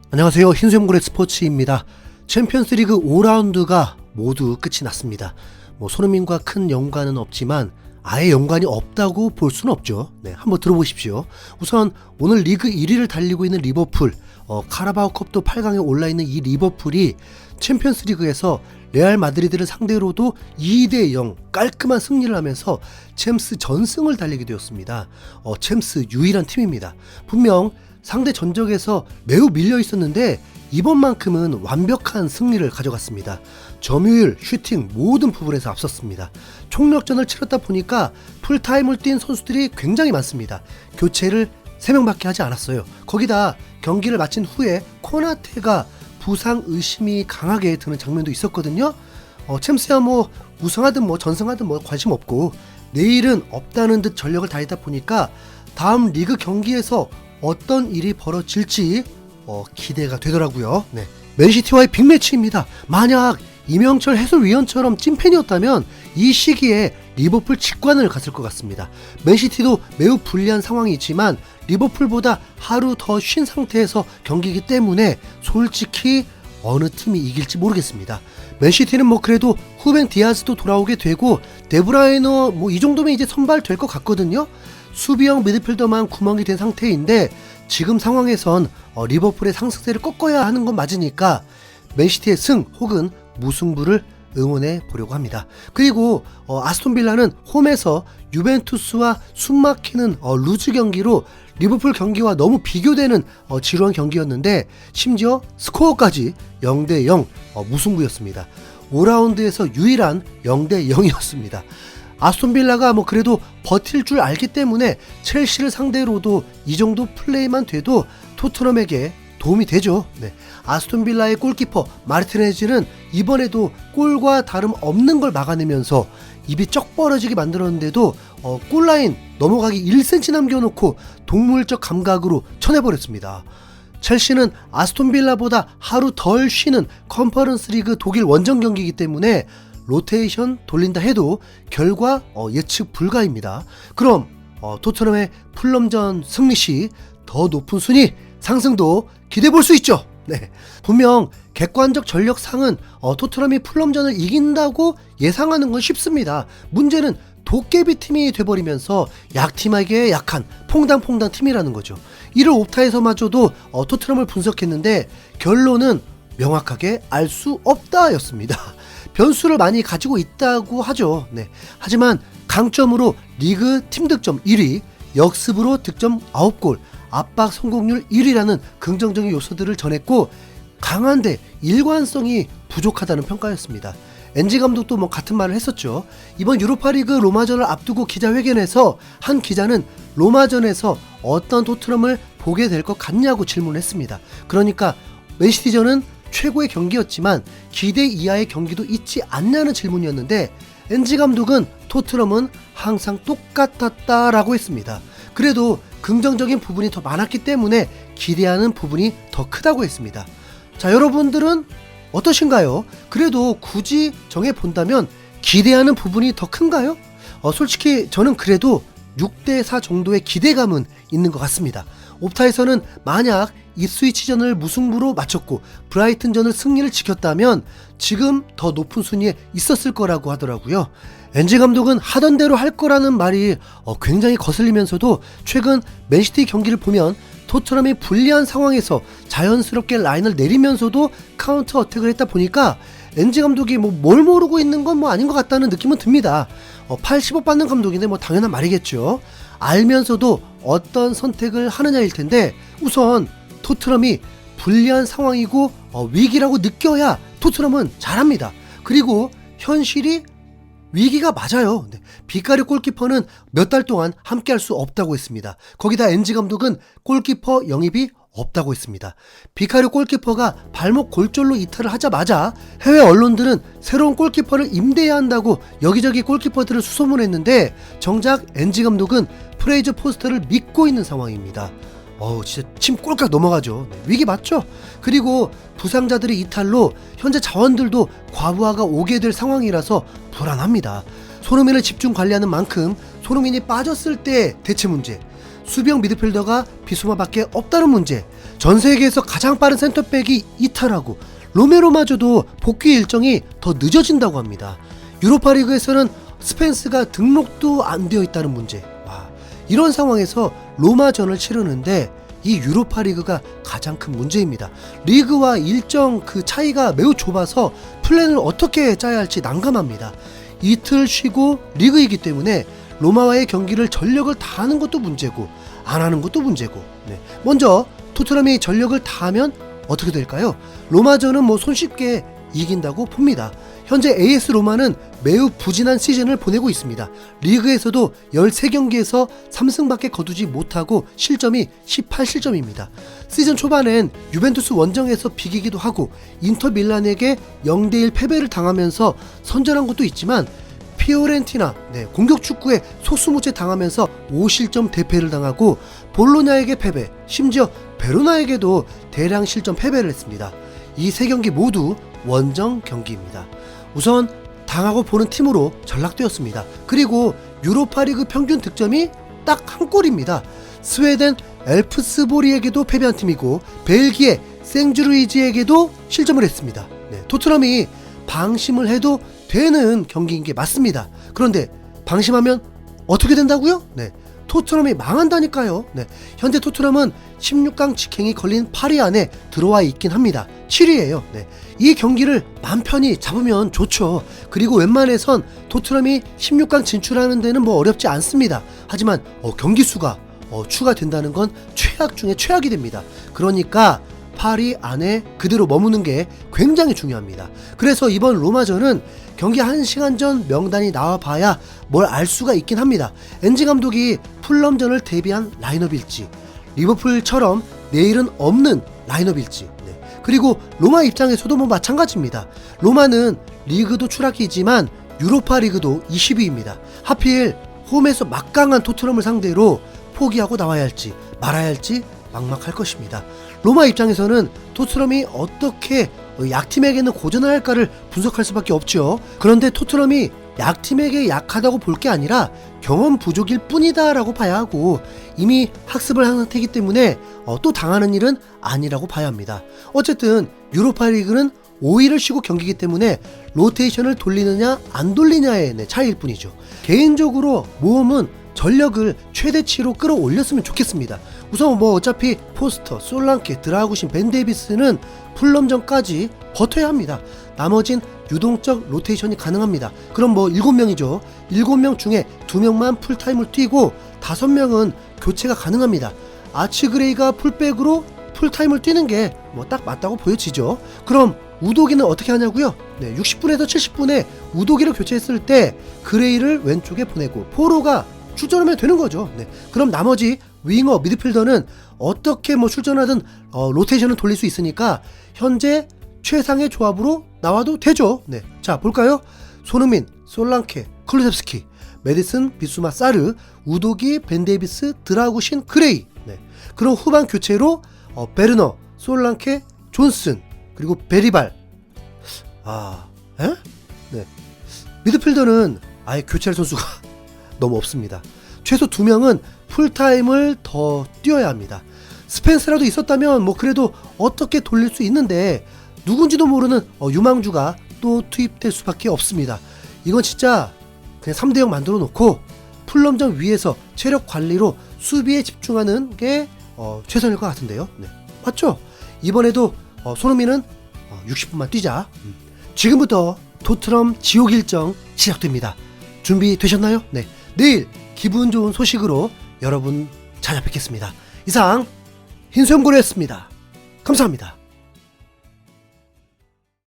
안녕하세요. 흰수염고래 스포츠입니다. 챔피언스리그 5라운드가 모두 끝이 났습니다. 손흥민과 큰 연관은 없지만 아예 연관이 없다고 볼 수는 없죠. 한번 들어보십시오. 우선 오늘 리그 1위를 달리고 있는 리버풀, 카라바오컵도 8강에 올라있는 이 리버풀이 챔피언스리그에서 레알 마드리드를 상대로도 2대0 깔끔한 승리를 하면서 챔스 전승을 달리게 되었습니다. 챔스 유일한 팀입니다. 분명 상대 전적에서 매우 밀려 있었는데 이번만큼은 완벽한 승리를 가져갔습니다. 점유율, 슈팅 모든 부분에서 앞섰습니다. 총력전을 치렀다 보니까 풀타임을 뛴 선수들이 굉장히 많습니다. 교체를 3명밖에 하지 않았어요. 거기다 경기를 마친 후에 코나테가 부상 의심이 강하게 드는 장면도 있었거든요. 챔스야 우승하든 전승하든 관심 없고 내일은 없다는 듯 전력을 다했다 보니까 다음 리그 경기에서 어떤 일이 벌어질지 기대가 되더라고요. 맨시티와의 빅매치입니다. 만약 이명철 해설위원처럼 찐팬이었다면 이 시기에 리버풀 직관을 갔을 것 같습니다. 맨시티도 매우 불리한 상황이지만 리버풀보다 하루 더 쉰 상태에서 경기이기 때문에 솔직히 어느 팀이 이길지 모르겠습니다. 맨시티는 그래도 후벤 디아즈도 돌아오게 되고 데브라이너 이 정도면 이제 선발될 것 같거든요. 수비형 미드필더만 구멍이 된 상태인데 지금 상황에선 리버풀의 상승세를 꺾어야 하는 건 맞으니까 맨시티의 승 혹은 무승부를 응원해 보려고 합니다. 그리고 아스톤빌라는 홈에서 유벤투스와 숨막히는 루즈 경기로 리버풀 경기와 너무 비교되는 지루한 경기였는데 심지어 스코어까지 0대0 무승부였습니다. 5라운드에서 유일한 0대0이었습니다. 아스톤빌라가 그래도 버틸 줄 알기 때문에 첼시를 상대로도 이 정도 플레이만 돼도 토트넘에게 도움이 되죠. 아스톤빌라의 골키퍼 마르티네즈는 이번에도 골과 다름 없는 걸 막아내면서 입이 쩍 벌어지게 만들었는데도 골라인 넘어가기 1cm 남겨놓고 동물적 감각으로 쳐내버렸습니다. 첼시는 아스톤빌라보다 하루 덜 쉬는 컨퍼런스 리그 독일 원정 경기이기 때문에 로테이션 돌린다 해도 결과 예측 불가입니다. 그럼 토트넘의 풀럼전 승리 시 더 높은 순위 상승도 기대해 볼 수 있죠. 분명 객관적 전력상은 토트넘이 풀럼전을 이긴다고 예상하는 건 쉽습니다. 문제는 도깨비 팀이 돼버리면서 약팀에게 약한 퐁당퐁당 팀이라는 거죠. 이를 옵타에서마저도 토트넘을 분석했는데 결론은 명확하게 알 수 없다 였습니다. 변수를 많이 가지고 있다고 하죠. 하지만 강점으로 리그 팀 득점 1위, 역습으로 득점 9골, 압박 성공률 1위라는 긍정적인 요소들을 전했고 강한데 일관성이 부족하다는 평가였습니다. 엔지 감독도 같은 말을 했었죠. 이번 유로파리그 로마전을 앞두고 기자회견에서 한 기자는 로마전에서 어떤 토트넘을 보게 될 것 같냐고 질문했습니다. 그러니까 맨시티전은 최고의 경기였지만 기대 이하의 경기도 있지 않냐는 질문이었는데 엔지 감독은 토트넘은 항상 똑같았다라고 했습니다. 그래도 긍정적인 부분이 더 많았기 때문에 기대하는 부분이 더 크다고 했습니다. 자, 여러분들은 어떠신가요? 그래도 굳이 정해본다면 기대하는 부분이 더 큰가요? 솔직히 저는 그래도 6대4 정도의 기대감은 있는 것 같습니다. 옵타에서는 만약 입스위치전을 무승부로 마쳤고 브라이튼전을 승리를 지켰다면 지금 더 높은 순위에 있었을 거라고 하더라고요. 엔지 감독은 하던 대로 할 거라는 말이 굉장히 거슬리면서도 최근 맨시티 경기를 보면 토트넘이 불리한 상황에서 자연스럽게 라인을 내리면서도 카운터 어택을 했다 보니까 엔지 감독이 뭘 모르고 있는 건 아닌 것 같다는 느낌은 듭니다. 85 받는 감독인데 당연한 말이겠죠. 알면서도 어떤 선택을 하느냐일 텐데 우선 토트넘이 불리한 상황이고 위기라고 느껴야 토트넘은 잘합니다. 그리고 현실이 위기가 맞아요. 비카리오 골키퍼는 몇 달 동안 함께 할 수 없다고 했습니다. 거기다 엔지 감독은 골키퍼 영입이 없다고 했습니다. 비카리오 골키퍼가 발목 골절로 이탈을 하자마자 해외 언론들은 새로운 골키퍼를 임대해야 한다고 여기저기 골키퍼들을 수소문했는데 정작 엔지 감독은 프레이저 포스터를 믿고 있는 상황입니다. 진짜 침 꼴깍 넘어가죠. 위기 맞죠? 그리고 부상자들의 이탈로 현재 자원들도 과부하가 오게 될 상황이라서 불안합니다. 손흥민을 집중 관리하는 만큼 손흥민이 빠졌을 때 대체 문제, 수비형 미드필더가 비수마밖에 없다는 문제, 전 세계에서 가장 빠른 센터백이 이탈하고 로메로마저도 복귀 일정이 더 늦어진다고 합니다. 유로파리그에서는 스펜스가 등록도 안 되어 있다는 문제. 이런 상황에서 로마전을 치르는데 이 유로파리그가 가장 큰 문제입니다. 리그와 일정 그 차이가 매우 좁아서 플랜을 어떻게 짜야 할지 난감합니다. 이틀 쉬고 리그이기 때문에 로마와의 경기를 전력을 다하는 것도 문제고 안 하는 것도 문제고. 먼저 토트넘이 전력을 다하면 어떻게 될까요? 로마전은 뭐 손쉽게 이긴다고 봅니다. 현재 AS 로마는 매우 부진한 시즌을 보내고 있습니다. 리그에서도 13경기에서 3승밖에 거두지 못하고 실점이 18실점입니다. 시즌 초반엔 유벤투스 원정에서 비기기도 하고 인터 밀란에게 0대1 패배를 당하면서 선전한 것도 있지만 피오렌티나 공격 축구에 속수무책 당하면서 5실점 대패를 당하고 볼로냐에게 패배, 심지어 베로나에게도 대량 실점 패배를 했습니다. 이 세 경기 모두 원정 경기입니다. 우선 당하고 보는 팀으로 전락되었습니다. 그리고 유로파리그 평균 득점이 딱 한 골입니다. 스웨덴 엘프스보리에게도 패배한 팀이고 벨기에 생주르이지에게도 실점을 했습니다. 토트넘이 방심을 해도 되는 경기인 게 맞습니다. 그런데 방심하면 어떻게 된다고요? 토트넘이 망한다니까요. 현재 토트넘은 16강 직행이 걸린 8위 안에 들어와 있긴 합니다. 7위예요. 이 경기를 맘 편히 잡으면 좋죠. 그리고 웬만해선 토트넘이 16강 진출하는 데는 뭐 어렵지 않습니다. 하지만 경기 수가 추가된다는 건 최악 중에 최악이 됩니다. 그러니까 8위 안에 그대로 머무는 게 굉장히 중요합니다. 그래서 이번 로마전은 경기 1시간 전 명단이 나와봐야 뭘 알 수가 있긴 합니다. 엔지 감독이 풀럼전을 대비한 라인업일지, 리버풀처럼 내일은 없는 라인업일지, 그리고 로마 입장에서도 뭐 마찬가지입니다. 로마는 리그도 추락이지만 유로파 리그도 20위입니다. 하필 홈에서 막강한 토트넘을 상대로 포기하고 나와야 할지 말아야 할지 막막할 것입니다. 로마 입장에서는 토트넘이 어떻게 약팀에게는 고전을 할까를 분석할 수밖에 없죠. 그런데 토트넘이 약팀에게 약하다고 볼 게 아니라 경험 부족일 뿐이다 라고 봐야 하고 이미 학습을 한 상태이기 때문에 또 당하는 일은 아니라고 봐야 합니다. 어쨌든 유로파리그는 5일을 쉬고 경기이기 때문에 로테이션을 돌리느냐 안 돌리냐의 차이일 뿐이죠. 개인적으로 모험은 전력을 최대치로 끌어올렸으면 좋겠습니다. 우선 뭐 어차피 포스터, 솔랑케, 드라구신, 벤 데이비스는 풀럼전까지 버텨야 합니다. 나머진 유동적 로테이션이 가능합니다. 그럼 뭐 7명이죠. 7명 중에 2명만 풀타임을 뛰고 5명은 교체가 가능합니다. 아치그레이가 풀백으로 풀타임을 뛰는 게 뭐 딱 맞다고 보여지죠. 그럼 우도기는 어떻게 하냐고요? 60분에서 70분에 우도기를 교체했을 때 그레이를 왼쪽에 보내고 포로가 출전하면 되는 거죠. 그럼 나머지 윙어, 미드필더는 어떻게 뭐 출전하든 로테이션을 돌릴 수 있으니까 현재 최상의 조합으로 나와도 되죠. 자 볼까요? 손흥민, 솔랑케, 클루셉스키, 메디슨, 비수마, 사르, 우도기, 벤 데이비스, 드라구신, 그레이. 그럼 후반 교체로 베르너, 솔랑케, 존슨, 그리고 베리발. 미드필더는 아예 교체할 선수가 너무 없습니다. 최소 2명은 풀타임을 더 뛰어야 합니다. 스펜스라도 있었다면 뭐 그래도 어떻게 돌릴 수 있는데 누군지도 모르는 유망주가 또 투입될 수밖에 없습니다. 이건 진짜 그냥 3대0 만들어 놓고 풀럼전 위에서 체력 관리로 수비에 집중하는 게 최선일 것 같은데요. 맞죠? 이번에도 손흥민은 60분만 뛰자. 지금부터 토트넘 지옥 일정 시작됩니다. 준비되셨나요? 내일 기분 좋은 소식으로 여러분 찾아뵙겠습니다. 이상 흰수염고래였습니다. 감사합니다.